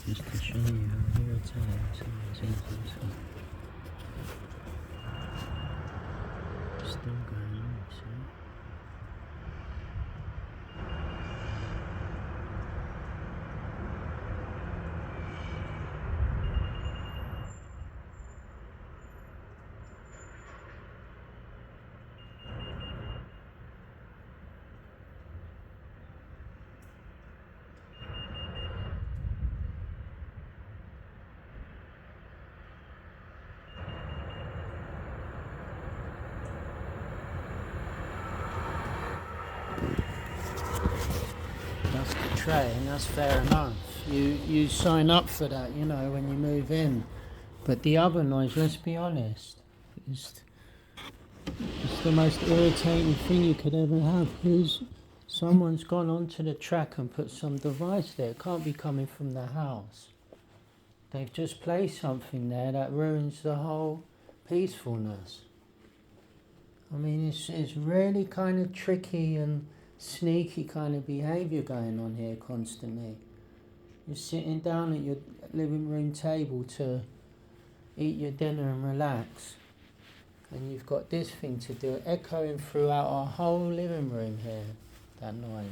Just to show you how irritating some of these injuries are. Still going on, see? That's the tray, and that's fair enough. You sign up for that, you know, when you move in. But the other noise, let's be honest, it's the most irritating thing you could ever have. Is someone's gone onto the track and put some device there. It can't be coming from the house. They've just placed something there that ruins the whole peacefulness. I mean, it's really kind of tricky and sneaky kind of behaviour going on here constantly. You're sitting down at your living room table to eat your dinner and relax, and you've got this thing to do, echoing throughout our whole living room here, that noise.